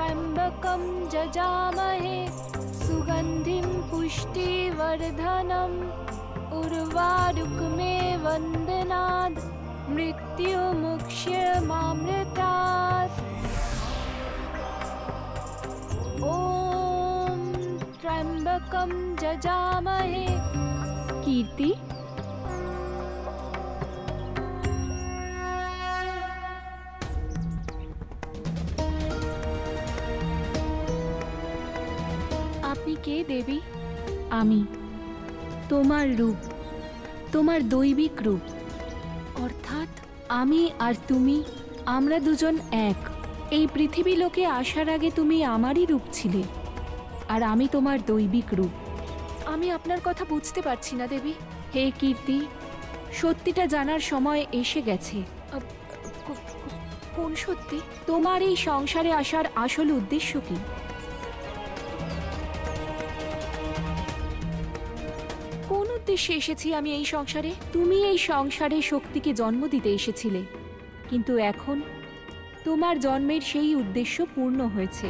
त्र्यम्बकं जजामहे सुगन्धिं पुष्टिवर्धनम् उर्वारुकमेव वन्दनात् मृत्युमुक्ष्यमामृतात्। ॐ त्र्यम्बकं जजामहे। कीर्ति, আপনি কে দেবী? আমি তোমার রূপ, তোমার দৈবিক রূপ। অর্থাৎ আমি আর তুমি, আমরা দুজন এক। এই পৃথিবী লোকে আসার আগে তুমি আমারই রূপ ছিলে, আর আমি তোমার দৈবিক রূপ। আমি আপনার কথা বুঝতে পারছি না দেবী। হে কীর্তি, সত্যিটা জানার সময় এসে গেছে। কোন সত্যি? তোমার এই সংসারে আসার আসল উদ্দেশ্য কি? কোন উদ্দেশ্যে এসেছি আমি এই সংসারে? তুমি এই সংসারে শক্তিকে জন্ম দিতে এসেছিলে, কিন্তু এখন তোমার জন্মের সেই উদ্দেশ্য পূর্ণ হয়েছে।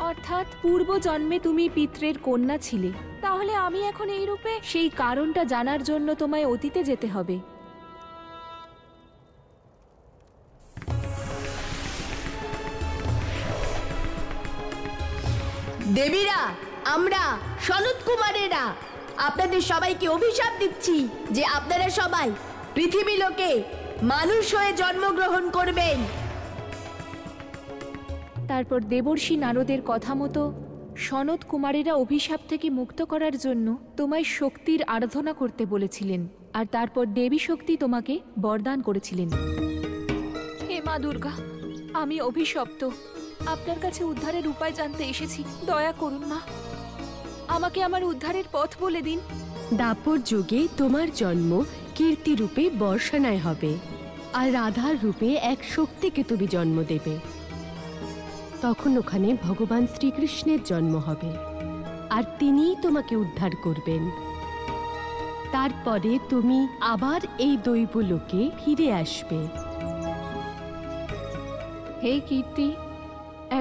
অর্থাৎ পূর্ব জন্মে তুমি পিতৃর কন্যা ছিলে। তাহলে আমি এখন এই রূপে? সেই কারণটা জানার জন্য তোমায় অতীতে যেতে হবে। দেবীরা, আমরা সনত কুমারেরা আপনাদের সবাইকে অভিশাপ দিচ্ছি যে আপনারা সবাই পৃথিবী লোকে মানুষ হয়ে জন্মগ্রহণ করবেন। তারপর দেবর্ষি নারদের কথা মতো সনত কুমারেরা অভিশাপ থেকে মুক্ত করার জন্য তোমায় শক্তির আরাধনা করতে বলেছিলেন, আর তারপর দেবী শক্তি তোমাকে বরদান করেছিলেন। হে মা দুর্গা, আমি অভিশপ্ত। আপনার কাছে উদ্ধারের উপায় জানতে এসেছি। দয়া করুন মা, আমাকে আমার উদ্ধারের পথ বলে দিন। দাপর যুগে তোমার জন্ম কীর্তি রূপে বর্ষানায় হবে, আর রাধার রূপে এক শক্তিকে তুমি জন্ম দেবে। তখন ওখানে ভগবান শ্রীকৃষ্ণের জন্ম হবে, আর তিনিই তোমাকে উদ্ধার করবেন। তারপরে তুমি আবার এই দৈব লোকে ফিরে আসবে। হে কীর্তি,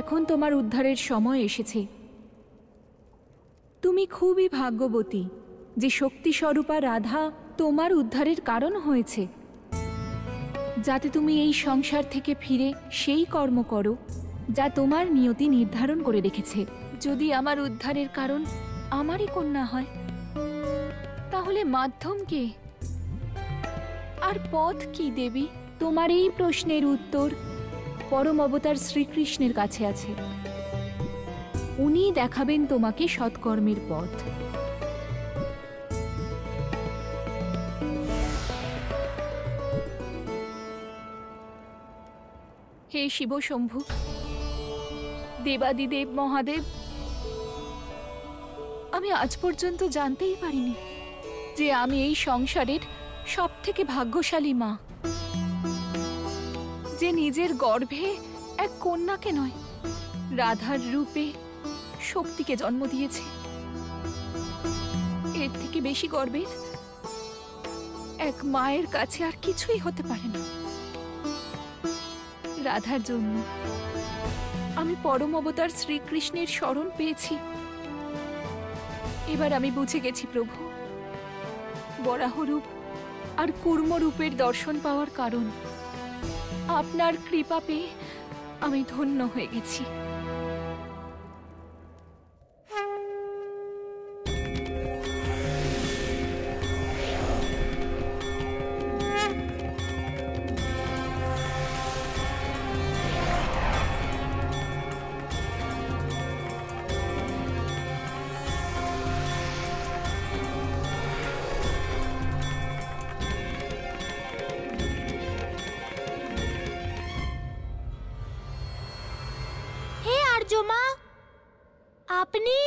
এখন তোমার উদ্ধারের সময় এসেছে। তুমি খুবই ভাগ্যবতী যে শক্তি স্বরূপা রাধা তোমার উদ্ধারের কারণ হয়েছে, যাতে তুমি এই সংসার থেকে ফিরে সেই কর্ম করো যা তোমার নিয়তি নির্ধারণ করে রেখেছে। যদি আমার উদ্ধারের কারণ আমারই কন্যা হয়, তাহলে মাধ্যম কে আর পথ কি দেবী? তোমার এই প্রশ্নের উত্তর পরম অবতার শ্রীকৃষ্ণের কাছে আছে। উনি দেখাবেন তোমাকে সৎকর্মের পথ। হে শিব শম্ভু, দেবাদিদেব মহাদেব, আমি আজ পর্যন্ত জানতেই পারিনি যে আমি এই সংসারের সবথেকে ভাগ্যশালী মা, যে নিজের গর্ভে এক কন্যাকে নয়, রাধার রূপে শক্তিকে জন্ম দিয়েছে। এর থেকে বেশি গর্বের এক মায়ের কাছে আর কিছুই হতে পারে না। রাধার জন্য আমি পরম অবতার শ্রীকৃষ্ণের শরণ পেয়েছি। এবার আমি বুঝে গেছি প্রভু, বরাহরূপ আর কূর্মরূপের দর্শন পাওয়ার কারণ আপনার কৃপা পেয়ে আমি ধন্য হয়ে গেছি। আপনি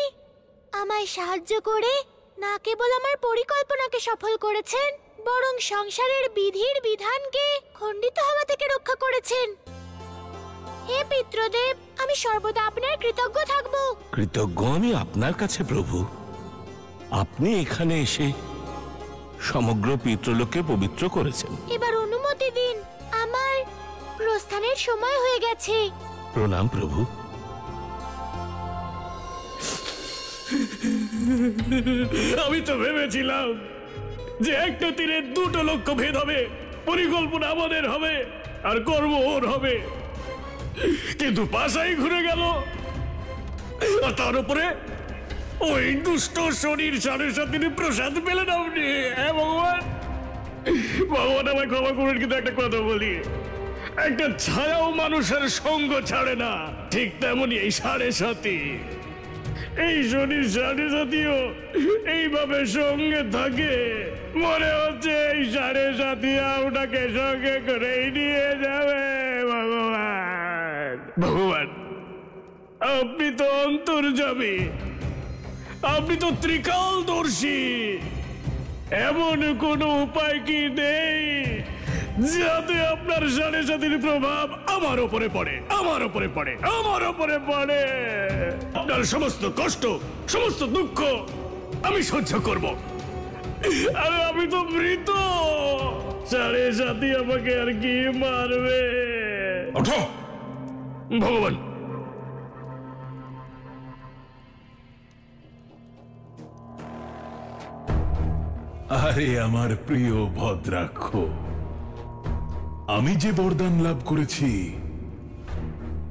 আমায় সাহায্য করে না কেবল আমার পরিকল্পনাকে সফল করেছেন, বরং সংসারের বিধির বিধানকে খণ্ডিত হওয়া থেকে রক্ষা করেছেন। হে পিতৃদেব, আমি সর্বদা আপনার কৃতজ্ঞ থাকব। কৃতজ্ঞ আমি আপনার কাছে প্রভু। আপনি এখানে এসে সমগ্র পিতৃলোককে পবিত্র করেছেন। এবার অনুমতি দিন, আমার প্রস্থানের সময় হয়ে গেছে। প্রণাম প্রভু। আমি তো ভেবেছিলাম যে একটা তীরে দুটো লক্ষ্য ভেদ হবে, পরিকল্পনা আমাদের হবে আর কর্ম ওর হবে, কিন্তু পাশাই ঘুরে গেল। আর তার উপরে ওই দুষ্ট শনির 7.5 দিনের প্রসাদ পেলেন আপনি। হ্যাঁ ভগবান, ভগবান আমায় ক্ষমা করুন, কিন্তু একটা কথা বলি, একটা ছায়াও মানুষের সঙ্গ ছাড়ে না, ঠিক তেমনি এই 7.5, এই শনির 7.5ও এইভাবে সঙ্গে থাকে। মনে হচ্ছে এই 7.5 আপনাকে সঙ্গে করেই নিয়ে যাবে। ভগবান, ভগবান, আপনি তো অন্তর্যামী, আপনি তো ত্রিকালদর্শী। এমন কোন উপায় কি নেই যাতে আপনার 7.5 প্রভাব আমার উপরে পড়ে, আমার উপরে পড়ে, আমার উপরে পড়ে? আপনার সমস্ত কষ্ট, সমস্ত দুঃখ আমি সহ্য করব। আরে আমি তো মৃত, 7.5 আমাকে আর কি মারবে? ওঠো। ভগবান, আরে আমার প্রিয় ভদ্রাক্ষ, আমি যে বরদান লাভ করেছি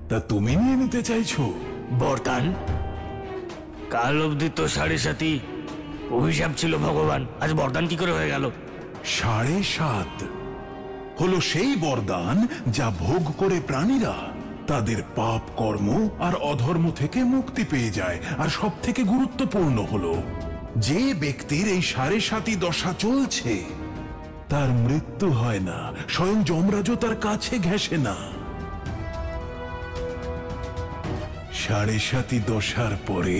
তা তুমি নিয়ে নিতে চাইছো? বরদান? কাল অব্দি তো 7.5 অভিশাপ ছিল ভগবান, আজ বরদান কি করে হয়ে গেল? 7.5 হলো সেই বরদান যা ভোগ করে প্রাণীরা তাদের পাপ কর্ম আর অধর্ম থেকে মুক্তি পেয়ে যায়। আর সব থেকে গুরুত্বপূর্ণ হলো, যে ব্যক্তির এই 7.5 দশা চলছে তার মৃত্যু হয় না, স্বয়ং যমরাজও তার কাছে ঘেঁষে না। 7.5 দশার পরে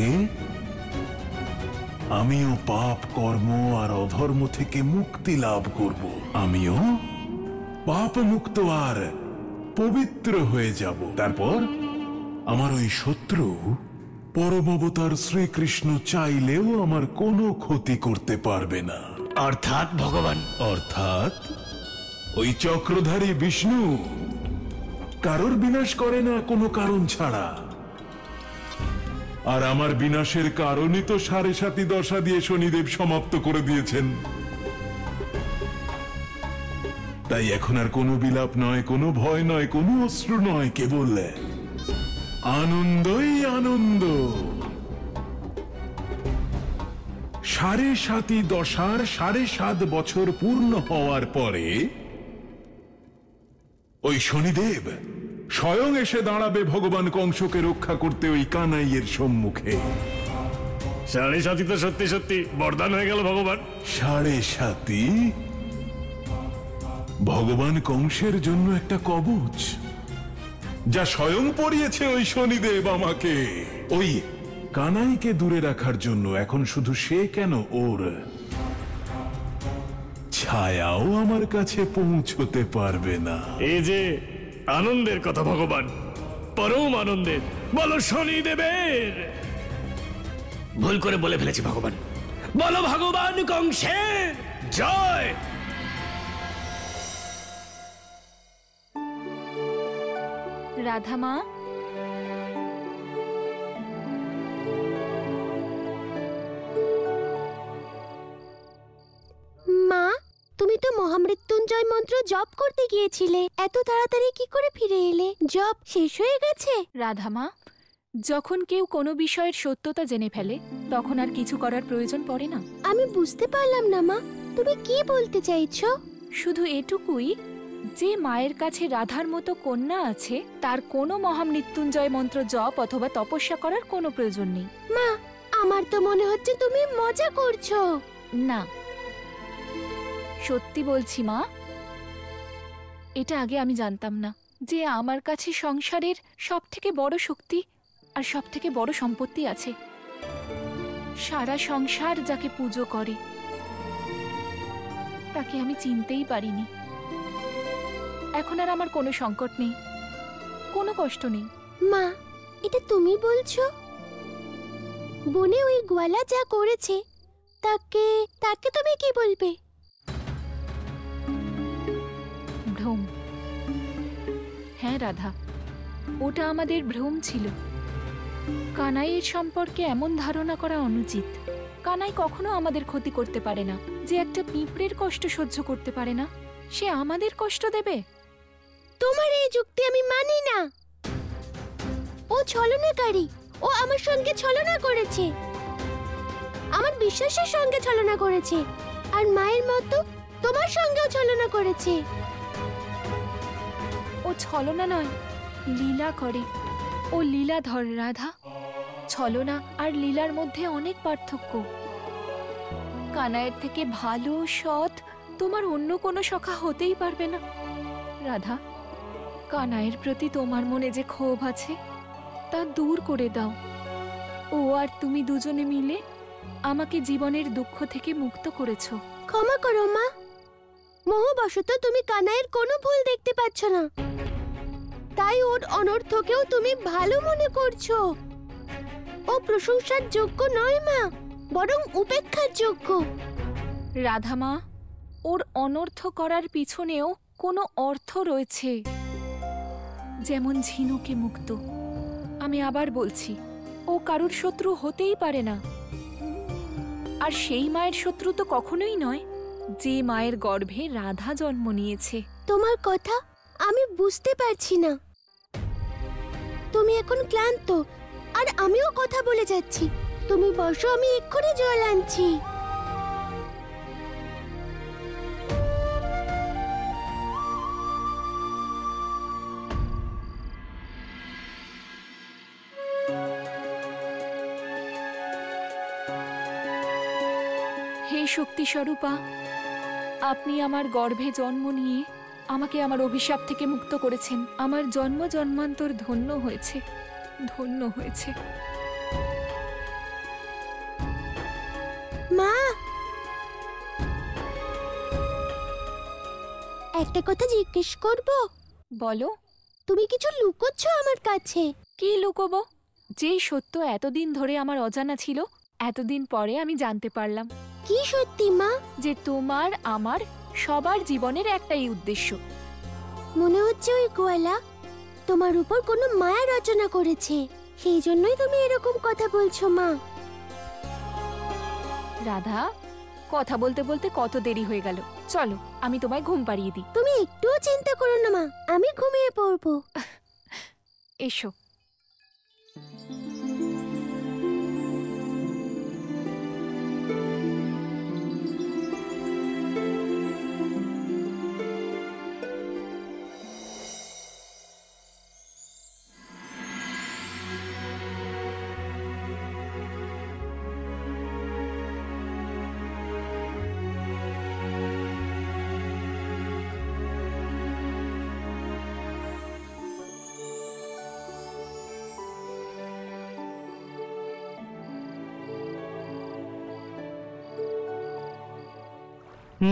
আমিও পাপ কর্ম আর অধর্ম থেকে মুক্তি লাভ করব। আমিও পাপ মুক্ত আর পবিত্র হয়ে যাব। তারপর আমার ওই শত্রু পরম অবতার শ্রীকৃষ্ণ চাইলেও আমার কোনো ক্ষতি করতে পারবে না। অর্থাৎ ভগবান? অর্থাৎ ওই চক্রধারী বিষ্ণু কারোর বিনাশ করে না কোনো কারণ ছাড়া। আর আমার বিনাশের কারণই তো 7.5 দশা দিয়ে শনিদেব সমাপ্ত করে দিয়েছেন। তাই এখন আর কোনো বিলাপ নয়, কোনো ভয় নয়, কোনো অশ্রু নয়, কেবল আনন্দই আনন্দ। 7.5 দশার 7.5 বছর পূর্ণ হওয়ার পরে ওই শনিদেব স্বয়ং এসে দাঁড়াবে ভগবান কংসকে রক্ষা করতে ওই কানাইয়ের সম্মুখে। 7.5 তো সত্যি সত্যি বরদান হয়ে গেল ভগবান। 7.5 ভগবান কংসের জন্য একটা কবচ, যা স্বয়ং পড়িয়েছে ওই শনিদেব আমাকে। ওই কানাইকে দূরে রাখার জন্য এখন শুধু সে কেন, ওর ছায়াও আমার কাছে পৌঁছতে পারবে না। এই যে আনন্দের কথা ভগবান, পরম আনন্দের, বলো শনিদেবের। ভুল করে বলে ফেলেছি ভগবান, বলো ভগবান কংসের জয়। রাধা মা, মা, তুমি তো মহামৃত্যুঞ্জয় মন্ত্র জপ করতে গিয়েছিলে, এত তাড়াতাড়ি কি করে ফিরে এলে? জপ শেষ হয়ে গেছে? রাধা মা, যখন কেউ কোনো বিষয়ের সত্যতা জেনে ফেলে তখন আর কিছু করার প্রয়োজন পড়ে না। আমি বুঝতে পারলাম না মা, তুমি কি বলতে চাইছো? শুধু এটুকুই যে মায়ের কাছে রাধার মতো কন্যা আছে তার কোনো মহামৃত্যুঞ্জয় মন্ত্র জপ অথবা তপস্যা করার কোনো প্রয়োজন নেই। মা, আমার তো মনে হচ্ছে তুমি মজা করছো। না, সত্যি বলছি মা, এটা আগে আমি জানতাম না যে আমার কাছে সংসারের সবথেকে বড় শক্তি আর সবথেকে বড় সম্পত্তি আছে। সারা সংসার যাকে পুজো করে তাকে আমি চিনতেই পারিনি। এখন আর আমার কোনো সংকট নেই, কোনো কষ্ট নেই। মা, এটা তুমি বলছো? বনে ওই গোয়ালা যা করেছে তাকে তাকে তুমি কি বলবে? ভ্রম। হ্যাঁ রাধা, ওটা আমাদের ভ্রম ছিল। কানাইয়ের সম্পর্কে এমন ধারণা করা অনুচিত। কানাই কখনো আমাদের ক্ষতি করতে পারে না। যে একটা পিঁপড়ের কষ্ট সহ্য করতে পারে না, সে আমাদের কষ্ট দেবে? তোমার এই যুক্তি আমি মানি না। ও ছলনাকারী, ও আমার সঙ্গে ছলনা করেছে, আমার বিশ্বাসের সঙ্গে ছলনা করেছে, আর মায়ের মতো তোমার সঙ্গেও ছলনা করেছে। ও ছলনা নয়, লীলা করে। ও লীলাধর রাধা। ছলনা আর লীলার মধ্যে অনেক পার্থক্য। কানাইয়ের থেকে ভালো, সৎ তোমার অন্য কোনো সখা হতেই পারবে না। রাধা, কানাইয়ের প্রতি তোমার মনে যে ক্ষোভ আছে তা দূর করে দাও। ও আর তুমি দুজনে মিলে আমাকে জীবনের দুঃখ থেকে মুক্ত করেছো। ক্ষমা করো মা, মোহবশত তুমি কানাইয়ের কোনো ভুল দেখতে পাচ্ছ না, তাই ওর অনর্থকেও তুমি ভালো মনে করছো। ও প্রশংসার যোগ্য নয় মা, বরং উপেক্ষার যোগ্য। রাধা মা, ওর অনর্থ করার পিছনেও কোনো অর্থ রয়েছে, যেমন ঝিনুকে মুক্ত। আমি আবার বলছি, ও কারুর শত্রু হতেই পারে না। আর সেই মায়ের শত্রু তো কখনোই নয় যে মায়ের গর্ভে রাধা জন্ম নিয়েছে। তোমার কথা আমি বুঝতে পারছি না। তুমি এখন ক্লান্ত, আর আমিও কথা বলে যাচ্ছি। তুমি বসো, আমি এক্ষুনি জল আনছি। হে শক্তি স্বরূপা, আপনি আমার গর্ভে জন্ম নিয়ে আমাকে আমার অভিশাপ থেকে মুক্ত করেছেন। আমার জন্ম জন্মান্তর ধন্য হয়েছে, ধন্য হয়েছে। মা, একটা কথা জিজ্ঞেস করব? বলো। তুমি কিছু লুকোচ্ছ আমার কাছে। কি লুকোবো? যে সত্য এতদিন ধরে আমার অজানা ছিল, এতদিন পরে আমি জানতে পারলাম। কি সত্যি মা? যে তোমার আমার সবার জীবনের একটাই উদ্দেশ্য। মনে হচ্ছে ওই গোয়ালা তোমার উপর কোনো মায়া রচনা করেছে, সেই জন্যই তুমি এরকম কথা বলছো মা। রাধা, কথা বলতে বলতে কত দেরি হয়ে গেল। চলো, আমি তোমায় ঘুম পাড়িয়ে দিই। তুমি একটুও চিন্তা করো না মা, আমি ঘুমিয়ে পড়বো। এসো।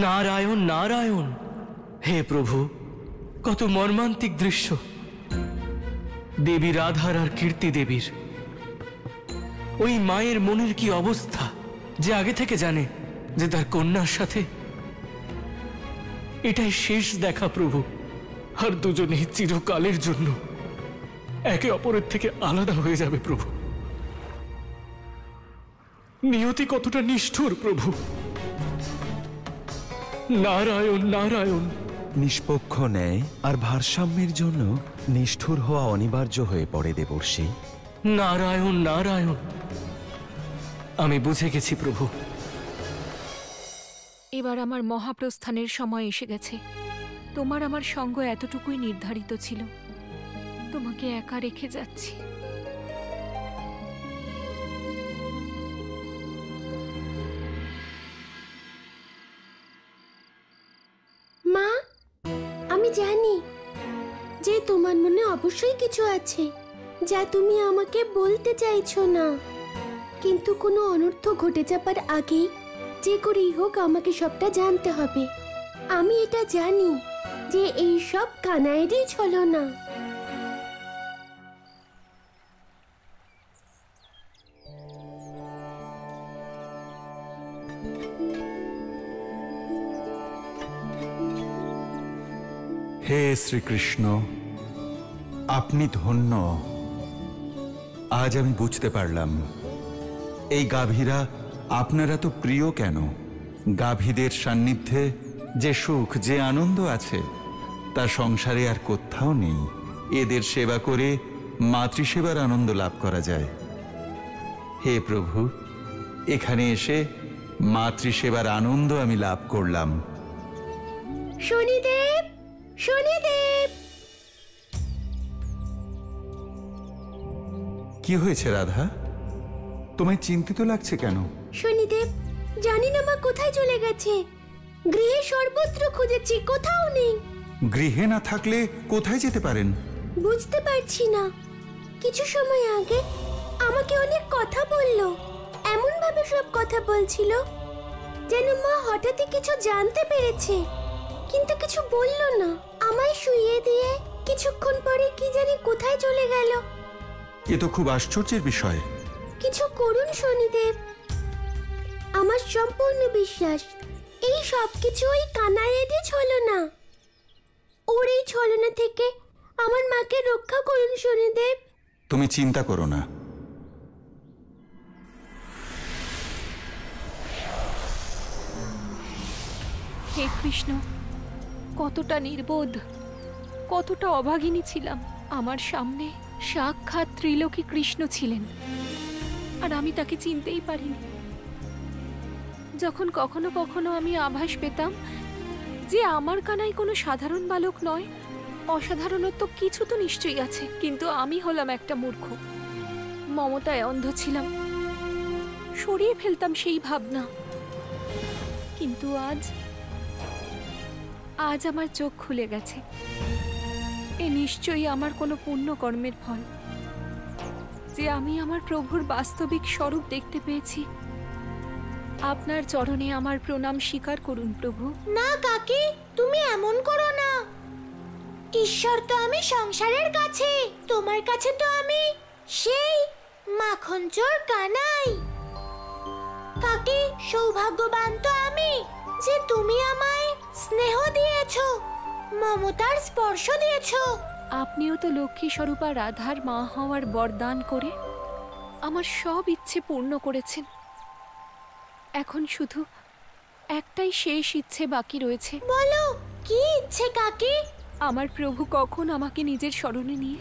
নারায়ণ নারায়ণ। হে প্রভু, কত মর্মান্তিক দৃশ্য। দেবী রাধার আর কীর্তি দেবীর ওই মায়ের মনের কি অবস্থা, যে আগে থেকে জানে যে তার কন্যার সাথে এটাই শেষ দেখা প্রভু। আর দুজনেই চিরকালের জন্য একে অপরের থেকে আলাদা হয়ে যাবে প্রভু। নিয়তি কতটা নিষ্ঠুর প্রভু। নারায়ণ নারায়ণ। নিষ্পক্ষ ন্যায় আর ভারসাম্যের জন্য নিষ্ঠুর হওয়া অনিবার্য হয়ে পড়ে দেবর্ষি। নারায়ণ নারায়ণ। আমি বুঝে গেছি প্রভু। এবার আমার মহাপ্রস্থানের সময় এসে গেছে। তোমার আমার সঙ্গ এতটুকুই নির্ধারিত ছিল। তোমাকে একা রেখে যাচ্ছি। মা, আমি জানি যে তোমার মনে অবশ্যই কিছু আছে যা তুমি আমাকে বলতে চাইছো না, কিন্তু কোনো অনর্থ ঘটে যাবার আগেই যে করেই হোক আমাকে সবটা জানতে হবে। আমি এটা জানি যে এই সব কানাইয়েরই ছলনা। হে শ্রীকৃষ্ণ, আপনি ধন্য। আজ আমি বুঝতে পারলাম এই গাভীরা আপনারা তো প্রিয় কেন। গাভীদের সান্নিধ্যে যে সুখ, যে আনন্দ আছে তা সংসারে আর কোথাও নেই। এদের সেবা করে মাতৃসেবার আনন্দ লাভ করা যায়। হে প্রভু, এখানে এসে মাতৃসেবার আনন্দ আমি লাভ করলাম। শনিদেব, শনিদেব! কি হয়েছে রাধা? তোমায় চিন্তিত লাগছে কেন? শনিদেব, জানি না মা কোথায় চলে গেছে। গৃহে সর্বত্র খুঁজেছি, কোথাও নেই। গৃহে না থাকলে কোথায় যেতে পারেন? বুঝতে পারছি না। কিছু সময় আগে আমাকে অনেক কথা বলল, এমন ভাবে সব কথা বলছিল যেন মা হঠাৎই কিছু জানতে পেরেছে, কিন্তু কিছু বলল না। আমায় শুইয়ে দিয়ে কিছুক্ষণ পরে কি জানি কোথায় চলে গেল। এ তো খুব আশ্চর্যের বিষয়। কিছু করুন শনিদেব। আমার সম্পূর্ণ বিশ্বাস এই সব কিছু ওই কানাইয়েরই ছলনা। ওর এই ছলনা থেকে আমার মাকে রক্ষা করুন শনিদেব। তুমি চিন্তা করো না। হে কৃষ্ণ, কতটা নির্বোধ, কতটা অভাগিনী ছিলাম। আমার সামনে সাক্ষাৎ ত্রিলোকী কৃষ্ণ ছিলেন, আর আমি তাকে চিনতেই পারিনি। যখন কখনো কখনো আমি আভাস পেতাম যে আমার কানাই কোনো সাধারণ বালক নয়, অসাধারণত্ব কিছু তো নিশ্চয়ই আছে, কিন্তু আমি হলাম একটা মূর্খ। মমতায় অন্ধ ছিলাম, সরিয়ে ফেলতাম সেই ভাবনা। কিন্তু আজ আমার চোখ খুলে গেছে। এ নিশ্চয়ই আমার কোনো পুণ্যকর্মের ফল যে আমি আমার প্রভুর বাস্তবিক স্বরূপ দেখতে পেয়েছি। আপনার চরণে আমার প্রণাম স্বীকার করুন প্রভু। না কাকি, তুমি এমন করো না। ঈশ্বর তো আমি সংসারের কাছে, তোমার কাছে তো আমি সেই মাখন চোর কানাই। কাকি, সৌভাগ্যবান তো আমি যে তুমি আমায় স্নেহ দিয়েছো, মমতার স্পর্শ দিয়েছো। আপনিও তো লক্ষ্মী স্বরূপা রাধার মা হওয়ার বরদান করে আমার সব ইচ্ছে পূর্ণ করেছেন। এখন শুধু একটাই শেষ ইচ্ছে বাকি রয়েছে। বলো, কি ইচ্ছে কাকি? আমার প্রভু কখন আমাকে নিজের শরণে নিয়ে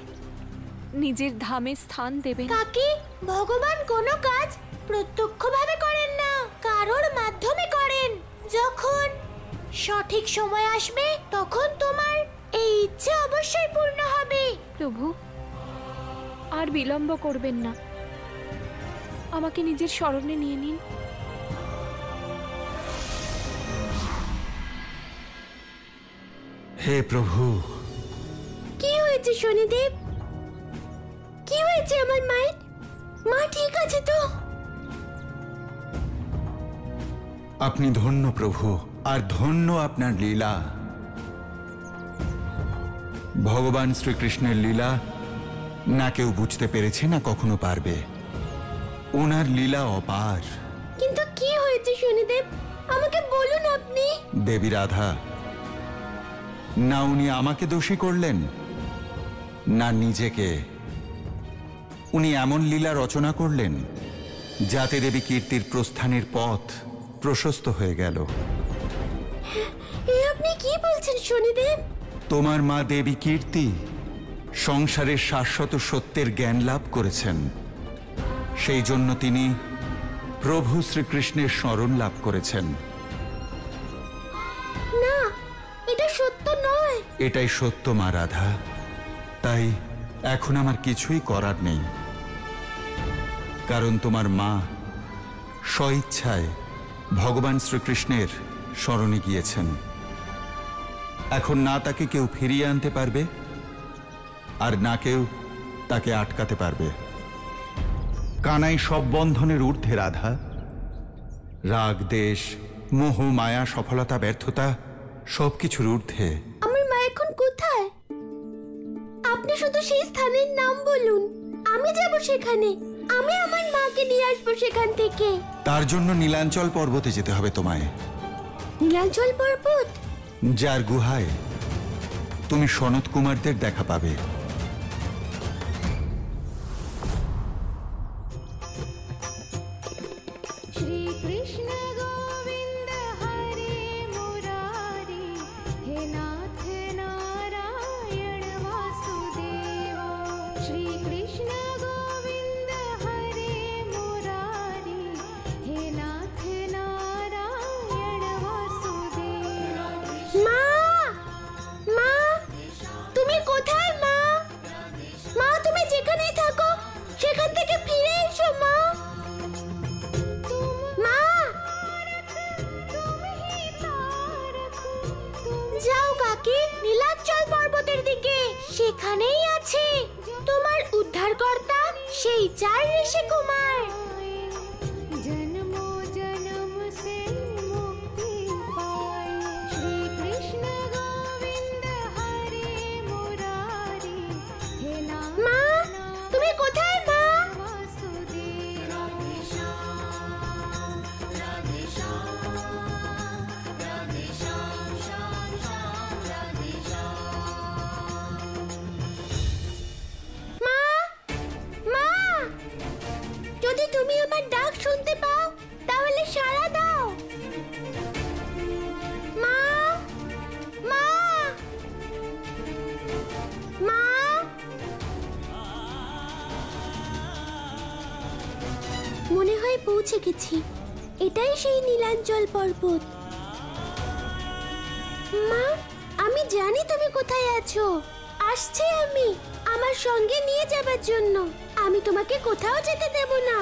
নিজের ধামে স্থান দেবেন। কাকি, ভগবান কোনো কাজ প্রত্যক্ষভাবে করেন না, কারোর মাধ্যমে করেন। যখন সঠিক সময় আসবে তখন তোমার এই ইচ্ছে অবশ্যই পূর্ণ হবে। প্রভু, আর বিলম্ব করবেন না, আমাকে নিজের শরণে নিয়ে নিন। হে প্রভু। কি হয়েছে শনিদেব? কি হয়েছে আমার মায়ের? মা ঠিক আছে তো? আপনি ধন্য প্রভু, আর ধন্য আপনার লীলা। ভগবান শ্রীকৃষ্ণের লীলা না কেউ বুঝতে পেরেছে, না কখনো পারবে। ওনার লীলা অপার। কিন্তু কি হয়েছে শনিদেব, আমাকে বলুন আপনি। দেবী রাধা, না উনি আমাকে দোষী করলেন, না নিজেকে। উনি এমন লীলা রচনা করলেন যাতে দেবী কীর্তির প্রস্থানের পথ প্রশস্ত হয়ে গেল। এ আপনি কি বলছেন শনিদেব? তোমার মা দেবী কীর্তি সংসারের শাশ্বত সত্যের জ্ঞান লাভ করেছেন। সেই জন্য তিনি প্রভু শ্রীকৃষ্ণের শরণ লাভ করেছেন। না, এটা সত্য নয়। এটাই সত্য মা রাধা। তাই এখন আমার কিছুই করার নেই, কারণ তোমার মা স্বইচ্ছায় ভগবান শ্রীকৃষ্ণের শরণে গিয়েছেন। এখন না তাকে কেউ ফিরিয়ে আনতে পারবে, আর না কেউ তাকে আটকাতে পারবে। কানাই সব বন্ধনের ঊর্ধ্বে রাধা। রাগ, দেশ, মোহ, মায়া, সফলতা, ব্যর্থতা সবকিছুর ঊর্ধ্বে। আমার মা এখন কোথায়? আপনি শুধু সেই স্থানের নাম বলুন, আমি যাব সেখানে। আমি আমার মাকে নিয়ে আসবো সেখান থেকে। তার জন্য নীলাঞ্চল পর্বতে যেতে হবে তোমায়। নীলাঞ্চল পর্বত? যার গুহায় তুমি সনত কুমারদের দেখা পাবে। श्री कृष्ण गोविंद हरे मुरारी हे नाथ नारायण वासुदेव। মা মা তুমি কোথায় মা? মা তুমি যেখানেই থাকো সেখান থেকে ফিরে এসো মা। মা যাও কাকি, নীলাচল পর্বতের দিকে, সেখানেই আছে তোমার উদ্ধারকর্তা সেই 4 ঋষি কুমার। জন্ম জন্ম সে মুক্তি পায় শ্রী কৃষ্ণ গোবিন্দ হরে মুরারি হে নাম। মা তুমি কোথায় মা? যদি তুমি আমার ডাক শুনতে পাও তাহলে সাড়া দাও। মা মা মা মনে হয় পৌঁছে গেছি, এটাই সেই নীলাঞ্চল পর্বত। মা আমি জানি তুমি কোথায় আছো, আসছি আমি আমার সঙ্গে নিয়ে যাবার জন্য। আমি তোমাকে কোথাও যেতে দেব না।